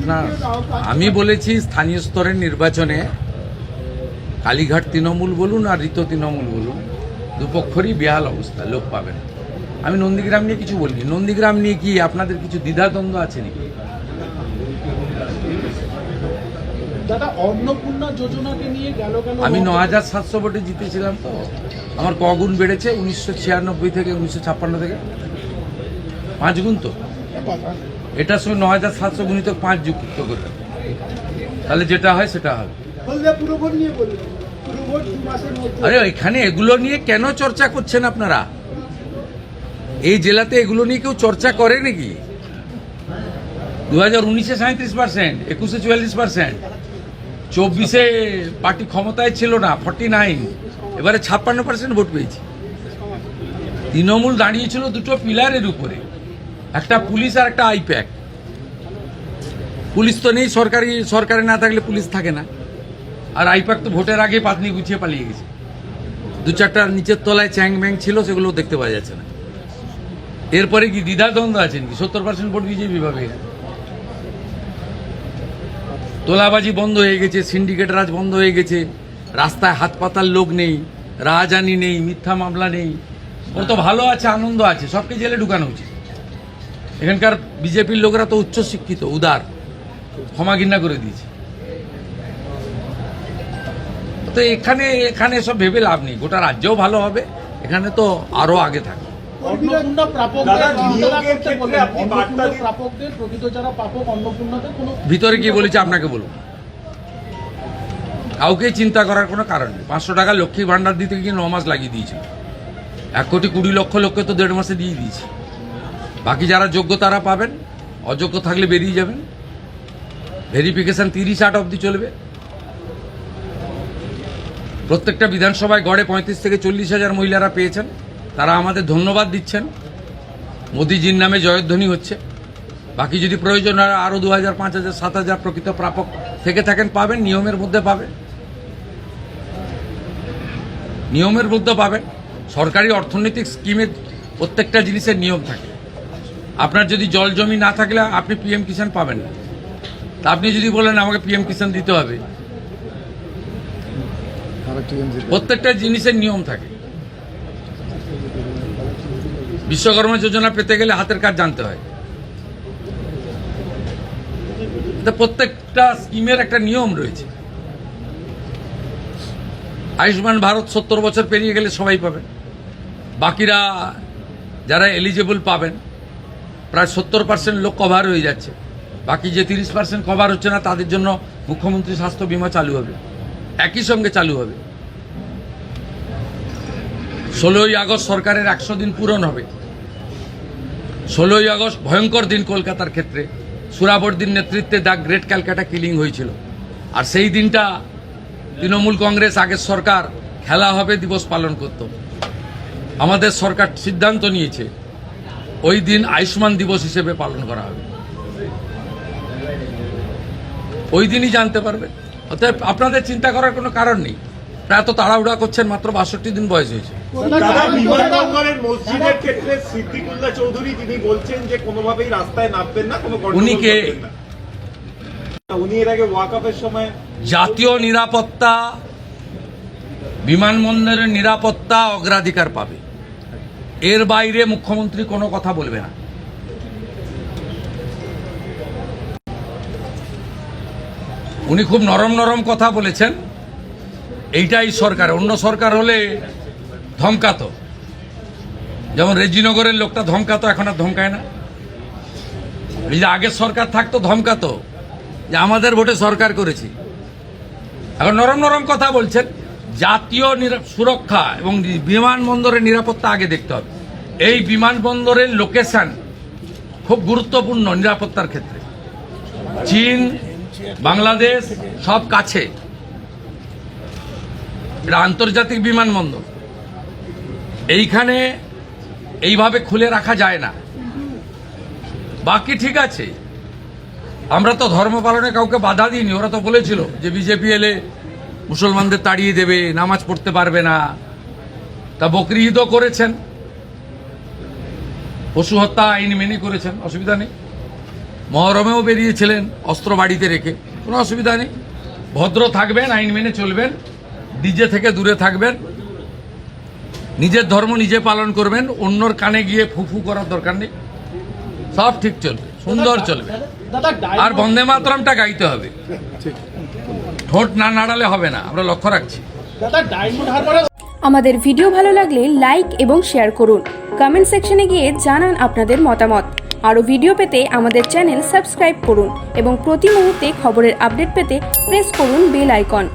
না, আমি বলেছি স্থানীয় স্তরের নির্বাচনে কালীঘাট তৃণমূল বলুন আর ঋত তৃণমূল বলুন, দুপক্ষরই বেহাল অবস্থা, লোক পাবেন। আমি নন্দীগ্রাম নিয়ে কিছু বলিনি। নন্দীগ্রাম নিয়ে কি আপনাদের কিছু দ্বিধাদ্বন্দ্ব আছে নাকি? দাদা, অন্নপূর্ণা যোজনাকে নিয়ে গেল আমি ৯,৭০০ ভোটে জিতেছিলাম, তো আমার কগুণ বেড়েছে 1996 থেকে 1956 থেকে 5 গুণ। তো এটার সঙ্গে ৯,৭০০ গুণিত 5 যুক্ত করতে, তাহলে যেটা হয় সেটা হবে। আরে এখানে এগুলো নিয়ে কেন চর্চা করছেন আপনারা? এই জেলাতে এগুলো নিয়ে কেউ চর্চা করে নাকি? 2019-এ 37%, 21-এ 44%, 24-এ পার্টি ক্ষমতায় ছিল না 49, এবারে 56% ভোট পেয়েছি। তৃণমূল দাঁড়িয়েছিল দুটো পিলারের উপরে, একটা পুলিশ আর একটা আইপ্যাক। পুলিশ তো নেই, সরকারে না থাকলে পুলিশ থাকে না, আর আইপ্যাক তো ভোটের আগে পাতনি গুছিয়ে পালিয়ে গেছে। 2-4টা নিচের তলায় চ্যাং ম্যাং ছিল, সেগুলো দেখতে পাওয়া যাচ্ছে না। এরপরে কি দ্বিধাদ্বন্দ্ব আছেন কি? 70% ভোট বিজেপি পাবে। তোলাবাজি বন্ধ হয়ে গেছে, সিন্ডিকেট রাজ বন্ধ হয়ে গেছে, রাস্তায় হাত পাতার লোক নেই, রাজধানী নেই, মিথ্যা মামলা নেই। ওর তো ভালো আছে, আনন্দ আছে, সবকে জেলে ঢুকানো উচিত। এখানকার বিজেপির লোকেরা তো উচ্চ শিক্ষিত, উদার, ক্ষমা ঘৃণা করে দিয়েছে। তো এখানে সব ভেবে লাভ নেই। গোটা রাজ্যও ভালো হবে, এখানে তো আরো আগে থাকবে। অন্নপূর্ণা প্রাপকদের প্রকৃত যারা প্রাপক অন্নপূর্ণাদের কোনো ভিতরে কি বলেছে আপনাকে বলুন। কাউকে চিন্তা করার কোনো কারণ নেই। 500 টাকা লক্ষ্মী ভান্ডার দিতে গিয়ে 9 মাস লাগিয়ে দিয়েছিল। 1,20,00,000 লোককে তো 1.5 মাসে দিয়ে দিয়েছে। বাকি যারা যোগ্য তারা পাবেন, অযোগ্য থাকলে বেরিয়ে যাবেন। ভেরিফিকেশন 30-8 অবধি চলবে। প্রত্যেকটা বিধানসভায় গড়ে 35 থেকে 40,000 মহিলারা পেয়েছেন, তারা আমাদের ধন্যবাদ দিচ্ছেন। মোদিজির নামে জয়ধ্বনি হচ্ছে। বাকি যদি প্রয়োজন হয় আরও 2,000, 5,000, 7,000 প্রকৃত প্রাপক থেকে থাকেন, পাবেন। নিয়মের মধ্যে পাবেন, নিয়মের মধ্যে পাবেন। সরকারি অর্থনৈতিক স্কিমের প্রত্যেকটা জিনিসের নিয়ম থাকে। আপনার যদি জল জমি না থাকলে আপনি পিএম কিষাণ পাবেন না। তা আপনি যদি বলেন আমাকে পিএম কিষাণ দিতে হবে, প্রত্যেকটা জিনিসের নিয়ম থাকে। বিশ্বকর্মা যোজনা পেতে গেলে হাতের কাজ জানতে হয়। প্রত্যেকটা স্কিমের একটা নিয়ম রয়েছে। আয়ুষ্মান ভারত 70 বছর পেরিয়ে গেলে সবাই পাবেন। বাকিরা যারা এলিজেবল পাবেন, প্রায় 70% লোক কভার হয়ে যাচ্ছে। বাকি যে 30% কভার হচ্ছে না, তাদের জন্য মুখ্যমন্ত্রী স্বাস্থ্য বীমা চালু হবে, একই সঙ্গে চালু হবে। 16ই আগস্ট সরকারের 100 দিন পূরণ হবে। 16ই আগস্ট ভয়ঙ্কর দিন কলকাতার ক্ষেত্রে। সুরাবর্দির নেতৃত্বে দ্য গ্রেট ক্যালকাটা কিলিং হয়েছিল। আর সেই দিনটা তৃণমূল কংগ্রেস আগের সরকার খেলা হবে দিবস পালন করত। আমাদের সরকার সিদ্ধান্ত নিয়েছে ওই দিন আয়ুষ্মান দিবস হিসেবে পালন করা হবে। ওই দিনই জানতে পারবে। অতএব আপনাদের চিন্তা করার কোনো কারণ নেই। প্রায় তো তাড়াহুড়া করছেন, মাত্র 62 দিন বয়স হয়েছে। বিমানবন্দরের মসজিদের ক্ষেত্রে সিদ্দিকুল্লাহ চৌধুরী তিনি বলছেন যে কোনোভাবেই রাস্তায় নামবেন না, কোনো উনি কে? উনি এর আগে ওয়াকআপের সময় জাতীয় নিরাপত্তা, বিমানবন্দরের নিরাপত্তা অগ্রাধিকার পাবে। এর বাইরে মুখ্যমন্ত্রী কোনো কথা বলবে না। উনি খুব নরম নরম কথা বলেছেন। এইটাই সরকার। অন্য সরকার হলে ধমকাতো, যেমন রেজিনগরের লোকটা ধমকাতো, এখন আর ধমকায় না। এই যে আগের সরকার থাকতো ধমকাতো যে আমাদের ভোটে সরকার করেছি। এখন নরম নরম কথা বলছেন। জাতীয় সুরক্ষা এবং বিমানবন্দরের নিরাপত্তা আগে দেখতে হবে। এই বিমানবন্দরের লোকেশন খুব গুরুত্বপূর্ণ নিরাপত্তার ক্ষেত্রে। চীন, বাংলাদেশ সব কাছে। এটা আন্তর্জাতিক বিমানবন্দর। এইখানে এইভাবে খুলে রাখা যায় না। বাকি ঠিক আছে, আমরা তো ধর্ম পালনে কাউকে বাধা দিইনি। ওরা তো বলেছিল যে বিজেপি এলে মুসলমানদের তাড়িয়ে দেবে, নামাজ পড়তে পারবে না। তা বকরি ঈদও করেছেন, পশু হত্যা আইন মেনে করেছেন, অসুবিধা নেই। মহরমেও বেরিয়েছিলেন অস্ত্র বাড়িতে রেখে, কোনো অসুবিধা নেই। ভদ্র থাকবেন, আইন মেনে চলবেন, ডিজে থেকে দূরে থাকবেন, নিজের ধর্ম নিজে পালন করবেন, অন্যর কানে গিয়ে ফুফু করার দরকার নেই, সব ঠিক চলবে, সুন্দর চলবে। দাদা আর বন্দে মাতরমটা গাইতে হবে, ঠোঁট না নাড়ালে হবে না, আমরা লক্ষ্য রাখছি। দাদা ডায়মন্ড হারবারে আমাদের ভিডিও ভালো লাগলে লাইক এবং শেয়ার করুন। কমেন্ট সেকশনে গিয়ে জানান আপনাদের মতামত। আরও ভিডিও পেতে আমাদের চ্যানেল সাবস্ক্রাইব করুন এবং প্রতি মুহূর্তে খবরের আপডেট পেতে প্রেস করুন বেল আইকন।